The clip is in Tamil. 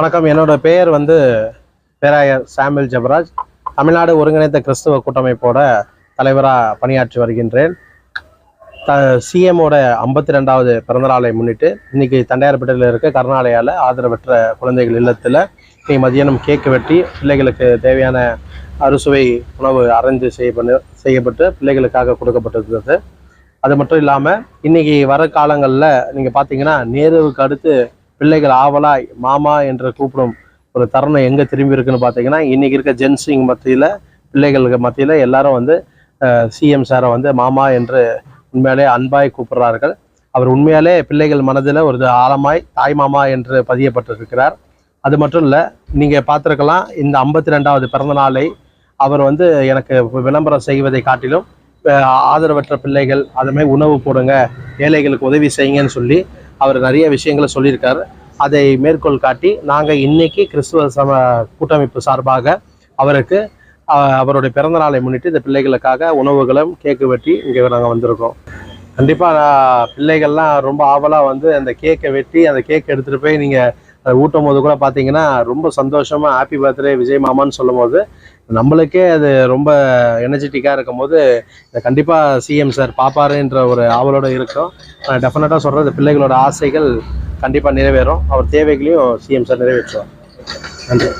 வணக்கம். என்னோட பெயர் பேராயர் சாமுவேல் ஜெபராஜ். தமிழ்நாடு ஒருங்கிணைந்த கிறிஸ்துவ கூட்டமைப்போட தலைவராக பணியாற்றி வருகின்றேன். சிஎம்மோட 52வது பிறந்தநாளை முன்னிட்டு இன்னைக்கு தண்டையார்பேட்டையில் இருக்க கருணாலயாவில் ஆதரவற்ற குழந்தைகள் இல்லத்தில் இன்னைக்கு மதியானம் கேக்கு வெட்டி பிள்ளைகளுக்கு தேவையான அறுசுவை உணவு அரேஞ்சு செய்யப்பட்டு பிள்ளைகளுக்காக கொடுக்கப்பட்டிருந்தது. அது மட்டும் இல்லாமல் இன்னைக்கு வர காலங்களில் நீங்கள் பார்த்தீங்கன்னா நேருவுக்கு அடுத்து பிள்ளைகள் ஆவலாய் மாமா என்று கூப்பிடும் ஒரு தருணம் எங்கே திரும்பி இருக்குன்னு பார்த்தீங்கன்னா இன்னைக்கு இருக்க ஜென்ஸிங் மத்தியில் பிள்ளைகளுக்கு மத்தியில் எல்லாரும் சிஎம் சாரை மாமா என்று உண்மையாலே அன்பாய் கூப்பிடுறார்கள். அவர் உண்மையாலே பிள்ளைகள் மனதில் ஒரு ஆழமாய் தாய் மாமா என்று பதியப்பட்டிருக்கிறார். அது மட்டும் இல்லை, நீங்கள் பார்த்துருக்கலாம் இந்த 52வது பிறந்த நாளை அவர் எனக்கு விளம்பரம் செய்வதை காட்டிலும் ஆதரவற்ற பிள்ளைகள் அதுமாதிரி உணவு போடுங்க, ஏழைகளுக்கு உதவி செய்யுங்கன்னு சொல்லி அவர் நிறைய விஷயங்களை சொல்லியிருக்காரு. அதை மேற்கோள் காட்டி நாங்கள் இன்னைக்கு கிறிஸ்துவ கூட்டமைப்பு சார்பாக அவருக்கு அவருடைய பிறந்த நாளை முன்னிட்டு இந்த பிள்ளைகளுக்காக உணவுகளும் கேக்கு வெட்டி இங்கே நாங்கள் வந்திருக்கோம். கண்டிப்பாக பிள்ளைகள்லாம் ரொம்ப ஆவலாக அந்த கேக்கை வெட்டி அந்த கேக் எடுத்துகிட்டு போய் நீங்கள் அதை ஊட்டும் போது கூட பார்த்தீங்கன்னா ரொம்ப சந்தோஷமாக ஹாப்பி பர்த்டே விஜய் மாமான்னு சொல்லும் போது நம்மளுக்கே அது ரொம்ப எனர்ஜெட்டிக்காக இருக்கும் போது இதை கண்டிப்பாக சிஎம் சார் பார்ப்பாருன்ற ஒரு ஆவலோடு இருக்கும். டெஃபினட்டாக சொல்கிறது பிள்ளைகளோட ஆசைகள் கண்டிப்பாக நிறைவேறும். அவர் தேவைகளையும் சிஎம் சார் நிறைவேற்றுவார். நன்றி.